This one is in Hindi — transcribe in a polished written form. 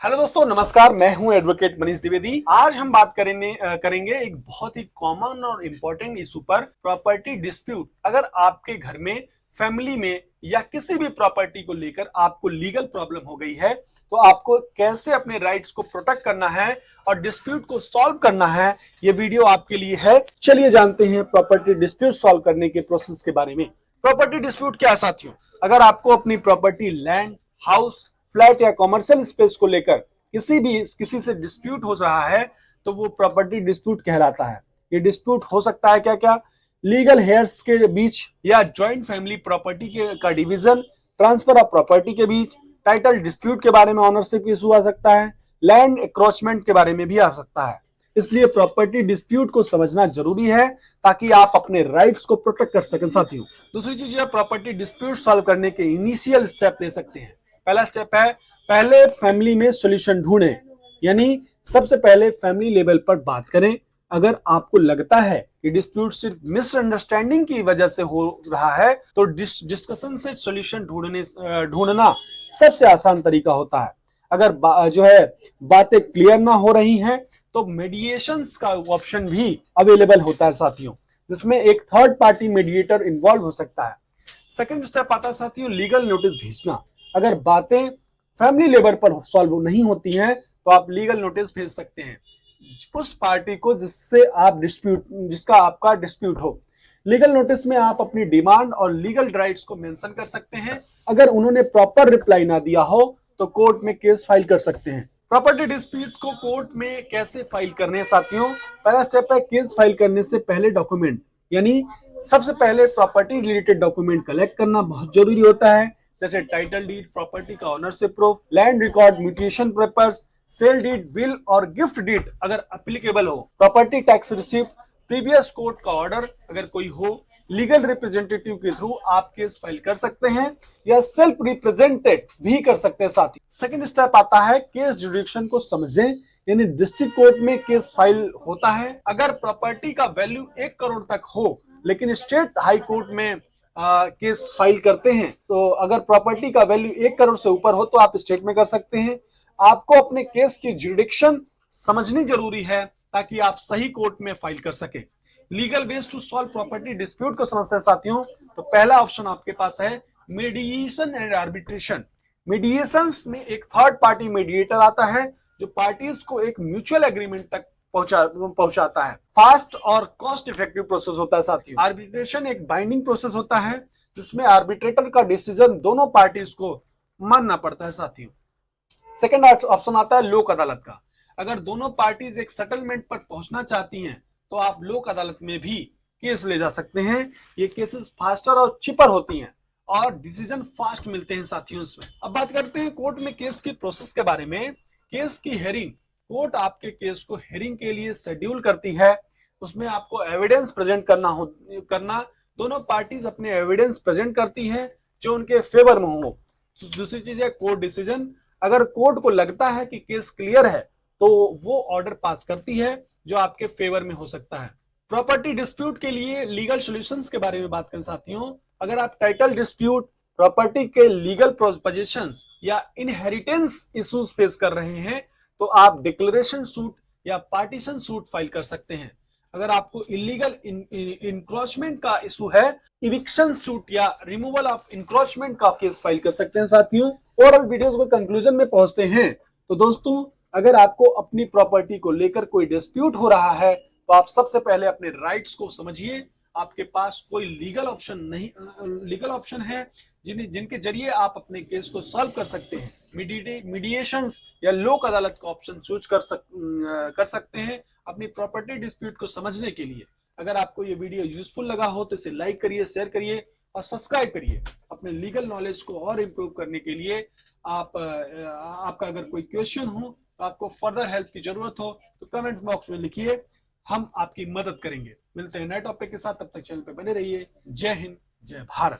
हेलो दोस्तों, नमस्कार। मैं हूं एडवोकेट मनीष द्विवेदी। आज हम बात करेंगे एक बहुत ही कॉमन और इम्पोर्टेंट इशू पर, प्रॉपर्टी डिस्प्यूट। अगर आपके घर में, फैमिली में या किसी भी प्रॉपर्टी को लेकर आपको लीगल प्रॉब्लम हो गई है, तो आपको कैसे अपने राइट्स को प्रोटेक्ट करना है और डिस्प्यूट को सॉल्व करना है, ये वीडियो आपके लिए है। चलिए जानते हैं प्रॉपर्टी डिस्प्यूट सॉल्व करने के प्रोसेस के बारे में। प्रॉपर्टी डिस्प्यूट क्या है साथियों? अगर आपको अपनी प्रॉपर्टी, लैंड, हाउस, फ्लैट या कॉमर्शियल स्पेस को लेकर किसी से डिस्प्यूट हो रहा है, तो वो प्रॉपर्टी डिस्प्यूट कहलाता है। ये डिस्प्यूट हो सकता है क्या क्या? लीगल हेयर्स के बीच, या जॉइंट फैमिली प्रॉपर्टी का डिवीजन, ट्रांसफर ऑफ प्रॉपर्टी के बीच, टाइटल डिस्प्यूट के बारे में ऑनरशिप इशू आ सकता है, लैंड एक्रोचमेंट के बारे में भी आ सकता है। इसलिए प्रॉपर्टी डिस्प्यूट को समझना जरूरी है ताकि आप अपने राइट्स को प्रोटेक्ट कर सकें साथियों। दूसरी चीज, यह प्रॉपर्टी डिस्प्यूट सॉल्व करने के इनिशियल स्टेप ले सकते हैं। पहला स्टेप है, पहले फैमिली में सॉल्यूशन ढूंढें, यानी सबसे पहले फैमिली लेवल पर बात करें। अगर आपको लगता है कि डिस्प्यूट सिर्फ मिसअंडरस्टैंडिंग की वजह से हो रहा है, तो डिस्कशन से सॉल्यूशन ढूंढना सबसे आसान तरीका होता है। अगर बातें क्लियर ना हो रही हैं, तो मीडिएशंस का ऑप्शन भी अवेलेबल होता है साथियों, जिसमें एक थर्ड पार्टी मीडिएटर इन्वॉल्व हो सकता है। सेकंड स्टेप आता है साथियों, लीगल नोटिस भेजना। अगर बातें फैमिली लेवल पर सॉल्व नहीं होती हैं, तो आप लीगल नोटिस भेज सकते हैं उस पार्टी को जिसका आपका डिस्प्यूट हो। लीगल नोटिस में आप अपनी डिमांड और लीगल राइट्स को मेंशन कर सकते हैं। अगर उन्होंने प्रॉपर रिप्लाई ना दिया हो, तो कोर्ट में केस फाइल कर सकते हैं। प्रॉपर्टी डिस्प्यूट को कोर्ट में कैसे फाइल करने हैं साथियों? पहला स्टेप है, केस फाइल करने से पहले डॉक्यूमेंट, यानी सबसे पहले प्रॉपर्टी रिलेटेड डॉक्यूमेंट कलेक्ट करना बहुत जरूरी होता है, जैसे टाइटल डीड, प्रॉपर्टी का ownership proof, land record, mutation papers, sale deed, will और गिफ्ट डीड अगर एप्लीकेबल हो, property tax receipt, previous court का ऑर्डर अगर कोई हो। लीगल रिप्रेजेंटेटिव के थ्रू आप केस फाइल कर सकते हैं या सेल्फ रिप्रेजेंटेड भी कर सकते हैं साथी। सेकंड स्टेप आता है, केस जुडिक्शन को समझें, यानी डिस्ट्रिक्ट कोर्ट में केस फाइल होता है। अगर प्रॉपर्टी का वैल्यू 1 करोड़ तक हो, लेकिन स्टेट हाई कोर्ट में केस फाइल करते हैं, तो अगर प्रॉपर्टी का वैल्यू 1 करोड़ से ऊपर हो, तो आप स्टेट में कर सकते हैं। आपको अपने केस की जुडिक्शन समझनी जरूरी है ताकि आप सही कोर्ट में फाइल कर सके। Legal ways to solve property dispute को समझते हैं साथियों। तो पहला ऑप्शन आपके पास है मीडिएशन एंड आर्बिट्रेशन। मीडिएशन में एक थर्ड पार्टी मीडिएटर आता है, जो पार्टीज को एक म्यूचुअल एग्रीमेंट तक पहुंचाता है। फास्ट और कॉस्ट इफेक्टिव प्रोसेस होता है साथियों। आर्बिट्रेशन एक बाइंडिंग प्रोसेस होता है, जिसमें आर्बिट्रेटर का डिसीजन दोनों पार्टीज को मानना पड़ता है साथियों। सेकंड ऑप्शन आता है लोक अदालत का। अगर दोनों पार्टीज एक सेटलमेंट पर पहुंचना चाहती हैं, तो आप लोक अदालत में भी केस ले जा सकते हैं। ये केसेस फास्टर और चिपर होती हैं और डिसीजन फास्ट मिलते हैं साथियों इसमें। अब बात करते हैं कोर्ट में केस की प्रोसेस के बारे में। केस की हेयरिंग, कोर्ट आपके केस को हेयरिंग के लिए शेड्यूल करती है। उसमें आपको एविडेंस प्रेजेंट करना दोनों पार्टीज अपने एविडेंस प्रेजेंट करती हैं जो उनके फेवर में हो। दूसरी चीज है कोर्ट डिसीजन। अगर कोर्ट को लगता है कि केस क्लियर है, तो वो ऑर्डर पास करती है जो आपके फेवर में हो सकता है। प्रॉपर्टी डिस्प्यूट के लिए लीगल सॉल्यूशंस के बारे में बात करें साथियों। अगर आप टाइटल डिस्प्यूट, प्रॉपर्टी के लीगल पोजीशंस या इनहेरिटेंस इश्यूज फेस कर रहे हैं, तो आप डिक्लेरेशन सूट या पार्टीशन सूट फाइल कर सकते हैं। अगर आपको इलीगल इंक्रोचमेंट का इशू है, इविक्शन सूट या रिमूवल ऑफ इंक्रोचमेंट का केस फाइल कर सकते हैं साथियों। और अब वीडियोस को कंक्लूजन में पहुंचते हैं। तो दोस्तों, अगर आपको अपनी प्रॉपर्टी को लेकर कोई डिस्प्यूट हो रहा है, तो आप सबसे पहले अपने राइट्स को समझिए। आपके पास कोई लीगल ऑप्शन है जिनके जरिए आप अपने केस को सॉल्व कर सकते हैं। मीडिएशंस या लोक अदालत का ऑप्शन चूज कर सकते हैं अपनी प्रॉपर्टी डिस्प्यूट को समझने के लिए। अगर आपको ये वीडियो यूजफुल लगा हो, तो इसे लाइक करिए, शेयर करिए और सब्सक्राइब करिए। अपने लीगल नॉलेज को और इम्प्रूव करने के लिए आपका अगर कोई क्वेश्चन हो, तो आपको फर्दर हेल्प की जरूरत हो, तो कमेंट बॉक्स में लिखिए, हम आपकी मदद करेंगे। मिलते हैं नए टॉपिक के साथ, तब तक चैनल पे बने रहिए। जय हिंद, जय भारत।